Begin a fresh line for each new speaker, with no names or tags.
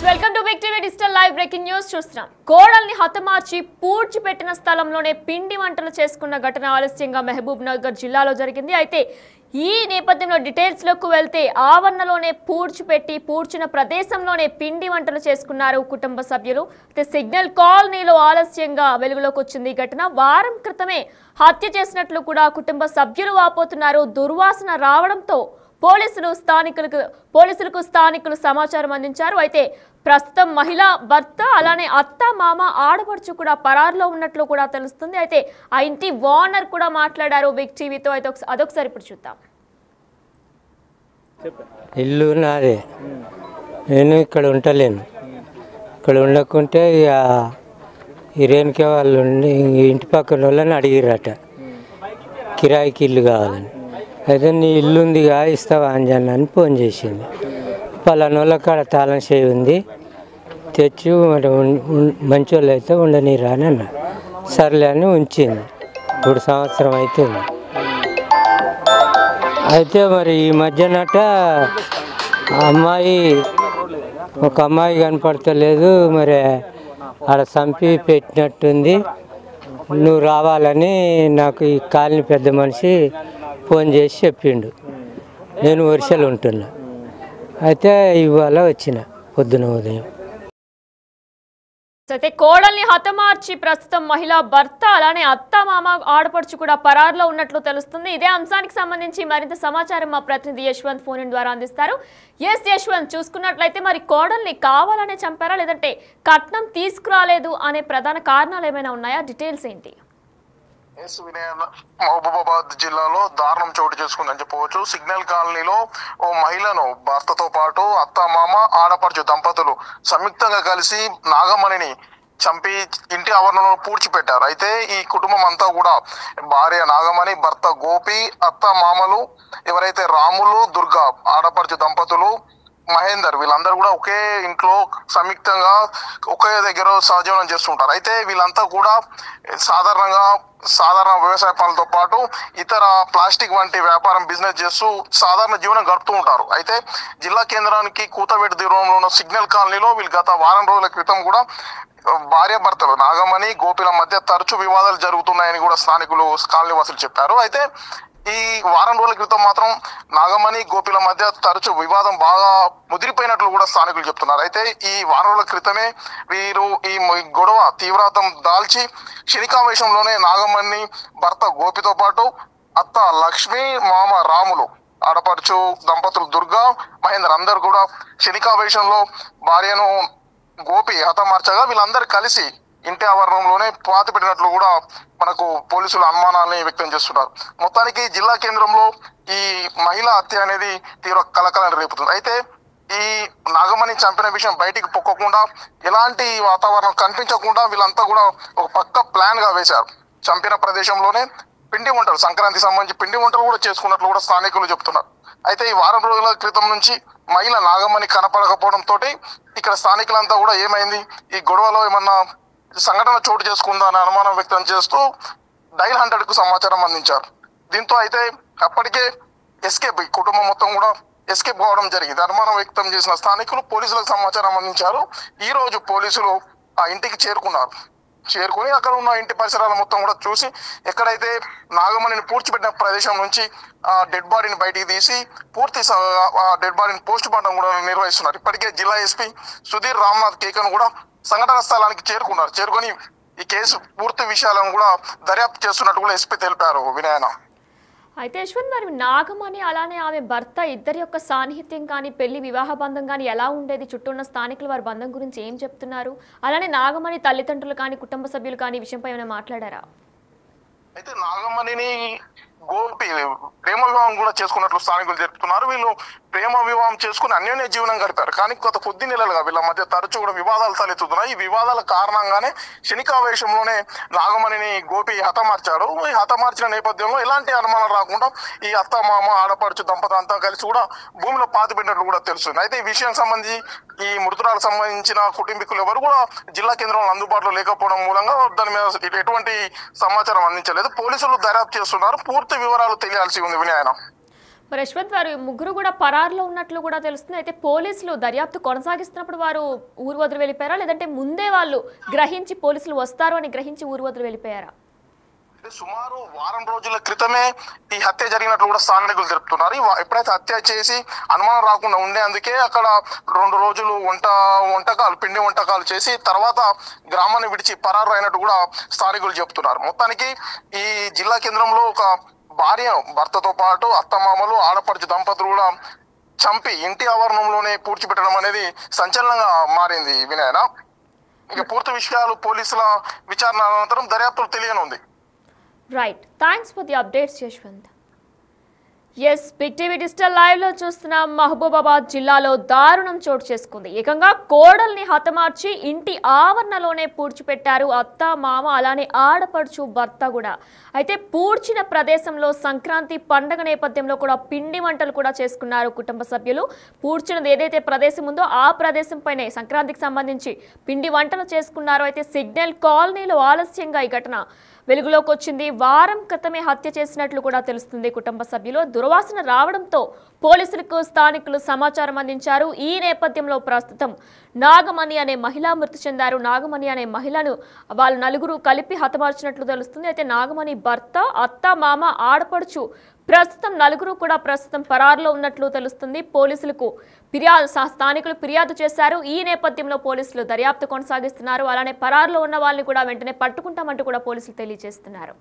Welcome to big TV digital live breaking news చూస్తున్నాం. కోడల్ని హతమార్చి పూడ్చిపెట్టిన స్థలంలోనే పిండి వంటలు చేసుకున్న ఘటన ఆలస్యంగా మహబూబ్ నగర్ జిల్లాలో జరిగింది. అయితే ఈ నేపథ్యంలో డీటెయిల్స్ లోకి వెళ్తే ఆవరణలోనే పూడ్చిన ప్రదేశంలోనే పిండి వంటలు చేసుకున్నారు కుటుంబ సభ్యులు. అయితే సిగ్నల్ కాలనీలో ఆలస్యంగా వెలుగులోకి వచ్చింది ఈ ఘటన. వారం క్రితమే హత్య చేసినట్లు కూడా కుటుంబ సభ్యులు వాపోతున్నారు. దుర్వాసన రావడంతో పోలీసులకు స్థానికులు సమాచారం అందించారు. అయితే ప్రస్తుతం మహిళ భర్త అలానే అత్త మామ ఆడపడుచు కూడా పరారులో ఉన్నట్లు కూడా తెలుస్తుంది. అయితే ఆ ఇంటి ఓనర్ కూడా మాట్లాడారు బిగ్ టీవీతో. అయితే అదొకసారి ఇప్పుడు చూద్దాం.
ఇల్లు నాదే, నేను ఇక్కడ ఉండలేను. ఇక్కడ ఉండకుంటే ఇక రేణుకే వాళ్ళు ఉండి ఇంటి పక్కన వాళ్ళని అడిగిరట కిరాయికి ఇల్లు కావాలని. అయితే నీ ఇల్లు ఉందిగా ఇస్తావా అంజన్న అని ఫోన్ చేసింది. పలానా వాళ్ళ కాడ తాళం చేయి ఉంది, తెచ్చి మంచి వాళ్ళు అయితే ఉండనీరా అని అన్న. సర్లే అని ఉంచింది. 3 సంవత్సరం అవుతుంది. అయితే మరి ఈ మధ్యనట ఒక అమ్మాయి కనపడతలేదు, మరి ఆడ చంపి పెట్టినట్టుంది, నువ్వు రావాలని నాకు ఈ కాలనీ పెద్ద మనిషి ఫోన్ చేసి చెప్పిండు. నేను వరుసలు ఉంటున్నా. అయితే ఇవాళ వచ్చిన పొద్దున ఉదయం.
అయితే కోడల్ని హతమార్చి ప్రస్తుతం మహిళా భర్త అలానే అత్త మామ ఆడపడుచు కూడా పరారులో ఉన్నట్లు తెలుస్తుంది. ఇదే అంశానికి సంబంధించి మరింత సమాచారం మా ప్రతినిధి యశ్వంత్ ఫోన్ ద్వారా అందిస్తారు. యశ్వంత్, చూసుకున్నట్లయితే మరి కోడల్ని కావాలనే చంపారా లేదంటే కట్నం తీసుకురాలేదు అనే ప్రధాన కారణాలు ఏమైనా ఉన్నాయా? డీటెయిల్స్ ఏంటి?
మహబూబాబాద్ జిల్లాలో దారుణం చోటు చేసుకుందని చెప్పవచ్చు. సిగ్నల్ కాలనీలో ఓ మహిళను భర్తతో పాటు అత్త మామ ఆడపడుచు దంపతులు సంయుక్తంగా కలిసి నాగమణిని చంపి ఇంటి ఆవరణలో పూడ్చిపెట్టారు. అయితే ఈ కుటుంబం అంతా కూడా భార్య నాగమణి, భర్త గోపి, అత్త మామలు ఎవరైతే రాములు, దుర్గా ఆడపడుచు దంపతులు, మహేందర్, వీళ్ళందరూ కూడా ఒకే ఇంట్లో సంయుక్తంగా ఒకే దగ్గర సహజీవనం చేస్తుంటారు. అయితే వీళ్ళంతా కూడా సాధారణ వ్యవసాయ పనులతో పాటు ఇతర ప్లాస్టిక్ వంటి వ్యాపారం బిజినెస్ చేస్తూ సాధారణ జీవనం గడుపుతూ ఉంటారు. అయితే జిల్లా కేంద్రానికి కూతవేటు దూరంలో ఉన్న సిగ్నల్ కాలనీలో వీళ్ళు గత వారం రోజుల క్రితం కూడా భార్యాభర్తలు నాగమణి, గోపిల మధ్య తరచూ వివాదాలు జరుగుతున్నాయని కూడా స్థానికులు కాలనీ వాసులు చెప్పారు. అయితే ఈ వారం రోజుల క్రితం మాత్రం నాగమణి, గోపిల మధ్య తరచూ వివాదం బాగా ముదిరిపోయినట్లు కూడా స్థానికులు చెప్తున్నారు. అయితే ఈ వారం రోజుల క్రితమే వీరు ఈ గొడవ తీవ్రతం దాల్చి క్షణికావేశంలోనే నాగమణి భర్త గోపితో పాటు అత్త లక్ష్మి, మామ రాములు, ఆడపడుచు దంపతులు దుర్గా, మహేందర్ అందరు కూడా క్షణికావేశంలో భార్యను గోపి హతమార్చగా వీళ్ళందరూ కలిసి ఇంటి ఆవరణంలోనే పాతి పెట్టినట్లు కూడా మనకు పోలీసులు అనుమానాన్ని వ్యక్తం చేస్తున్నారు. మొత్తానికి జిల్లా కేంద్రంలో ఈ మహిళా హత్య అనేది తీవ్ర కలకలం రేపుతుంది. అయితే ఈ నాగమణి చంపిన విషయం బయటికి పొక్కకుండా, ఎలాంటి వాతావరణం కనిపించకుండా వీళ్ళంతా కూడా ఒక పక్క ప్లాన్ గా వేశారు. చంపిన ప్రదేశంలోనే పిండి వంటలు, సంక్రాంతికి సంబంధించి పిండి వంటలు కూడా చేసుకున్నట్లు కూడా స్థానికులు చెప్తున్నారు. అయితే ఈ వారం రోజుల క్రితం నుంచి మహిళ నాగమణి కనపడకపోవడంతో ఇక్కడ స్థానికులంతా కూడా ఏమైంది, ఈ గొడవలో ఏమన్నా సంఘటన చోటు చేసుకుందా అని అనుమానం వ్యక్తం చేస్తూ డైల్ 100 కు సమాచారం అందించారు. దీంతో అయితే అప్పటికే ఎస్కేప్, ఈ కుటుంబం మొత్తం కూడా ఎస్కేప్ కావడం జరిగింది. అనుమానం వ్యక్తం చేసిన స్థానికులు పోలీసులకు సమాచారం అందించారు. ఈ రోజు పోలీసులు ఆ ఇంటికి చేరుకుని అక్కడ ఉన్న ఇంటి పరిసరాలు మొత్తం కూడా చూసి ఎక్కడైతే నాగమణిని పూడ్చిపెట్టిన ప్రదేశం నుంచి ఆ డెడ్ బాడీని బయటికి తీసి పూర్తి డెడ్ బాడీని పోస్ట్ మార్టం కూడా నిర్వహిస్తున్నారు. ఇప్పటికే జిల్లా ఎస్పీ సుధీర్ రామ్నాథ్ కేకన్ కూడా సంఘటన స్థలానికి చేరుకొని ఈ కేసు పూర్తి విషయాలను కూడా దర్యాప్తు చేస్తున్నట్టు కూడా ఎస్పీ తెలిపారు. వినయన
అయితే యశ్వంత్, మరి నాగమణి అలానే ఆమె భర్త ఇద్దరి యొక్క సాన్నిహిత్యం కానీ పెళ్లి వివాహ బంధం కానీ ఎలా ఉండేది? చుట్టూ ఉన్న స్థానికులు వారి బంధం గురించి ఏం చెప్తున్నారు? అలానే నాగమణి తల్లిదండ్రులు కానీ కుటుంబ సభ్యులు కానీ ఈ విషయంపై ఏమైనా మాట్లాడారా?
అయితే నాగమణిని గోపి ప్రేమ వివాహం కూడా చేసుకున్నట్లు స్థానికులు చెప్తున్నారు. వీళ్ళు ప్రేమ వివాహం చేసుకుని అన్యోన్య జీవనం గడిపారు. కానీ కొద్ది నెలలుగా వీళ్ళ మధ్య తరచూ కూడా వివాదాలు తలెత్తుతున్నాయి. ఈ వివాదాల కారణంగానే క్షణికావేశంలోనే నాగమణిని గోపి హతమార్చాడు. ఈ హతమార్చిన నేపథ్యంలో ఎలాంటి అనుమానం రాకుండా ఈ అత్త మామ ఆడపడుచు దంపతులు అంతా కలిసి కూడా భూమిలో పాతి పెట్టినట్లు కూడా తెలుస్తుంది. అయితే ఈ విషయం సంబంధించి ఈ మృతురాలకు సంబంధించిన కుటుంబీకులు ఎవరు కూడా జిల్లా కేంద్రంలో అందుబాటులో లేకపోవడం మూలంగా దాని మీద ఎటువంటి సమాచారం అందించలేదు. పోలీసులు దర్యాప్తు చేస్తున్నారు. పూర్తి వివరాలు తెలియాల్సి ఉంది. వినయన
మరి యశ్వంత్ వారు ముగ్గురు కూడా పరారులో ఉన్నట్లు కూడా తెలుస్తుంది. అయితే పోలీసులు దర్యాప్తు కొనసాగిస్తున్నప్పుడు వారు ఊరు వదిలి వెళ్ళిపోయారా, లేదంటే ముందే వాళ్ళు గ్రహించి పోలీసులు వస్తారు అని గ్రహించి ఊరు వదిలి వెళ్ళిపోయారా?
సుమారు వారం రోజుల క్రితమే ఈ హత్య జరిగినట్లు కూడా స్థానికులు తెలుపుతున్నారు. ఎప్పుడైతే హత్య చేసి అనుమానం రాకుండా ఉండేందుకే అక్కడ 2 రోజులు పిండి వంటకాలు చేసి తర్వాత గ్రామాన్ని విడిచి పరారు అయినట్టు కూడా స్థానికులు చెప్తున్నారు. మొత్తానికి ఈ జిల్లా కేంద్రంలో ఒక భార్య భర్తతో పాటు అత్తమామలు ఆడపడుచు దంపతులు కూడా చంపి ఇంటి ఆవరణంలోనే పూడ్చిపెట్టడం అనేది సంచలనంగా మారింది వినయన. ఇక పూర్తి విషయాలు పోలీసుల విచారణ అనంతరం దర్యాప్తులు తెలియనుంది.
Right, thanks for the updates Yashwant. Yes, big TV digital live లో చూస్తున్న మహబూబాబాద్ జిల్లాలో దారుణం చోటు చేసుకుంది. ఏకంగా కోడల్ని హతమార్చి ఇంటి ఆవరణలోనే పూడ్చిపెట్టారు అత్త మామ, అలానే ఆడపడుచు భర్త కూడా. అయితే పూడ్చిన ప్రదేశంలో సంక్రాంతి పండగ నేపథ్యంలో కూడా పిండి వంటలు కూడా చేసుకున్నారు కుటుంబ సభ్యులు. పూడ్చినది ఏదైతే ప్రదేశం ఉందో ఆ ప్రదేశం పైనే సంక్రాంతికి సంబంధించి పిండి వంటలు చేసుకున్నారు. అయితే సిగ్నల్ కాలనీలో ఆలస్యంగా ఈ ఘటన వెలుగులోకి వచ్చింది. వారం క్రితమే హత్య చేసినట్లు కూడా తెలుస్తుంది కుటుంబ సభ్యులు. దుర్వాసన రావడంతో పోలీసులకు స్థానికులు సమాచారం అందించారు. ఈ నేపథ్యంలో ప్రస్తుతం నాగమణి అనే మహిళ మృతి చెందారు. నాగమణి అనే మహిళను వాళ్ళు నలుగురు కలిపి హతమార్చినట్లు తెలుస్తుంది. అయితే నాగమణి భర్త, అత్త, మామ, ఆడపడుచు ప్రస్తుతం నలుగురు కూడా పరారులో ఉన్నట్లు తెలుస్తుంది. పోలీసులకు స్థానికులు ఫిర్యాదు చేశారు. ఈ నేపథ్యంలో పోలీసులు దర్యాప్తు కొనసాగిస్తున్నారు. అలానే పరారులో ఉన్న వాళ్ళని కూడా వెంటనే పట్టుకుంటామంటూ కూడా పోలీసులు తెలియజేస్తున్నారు.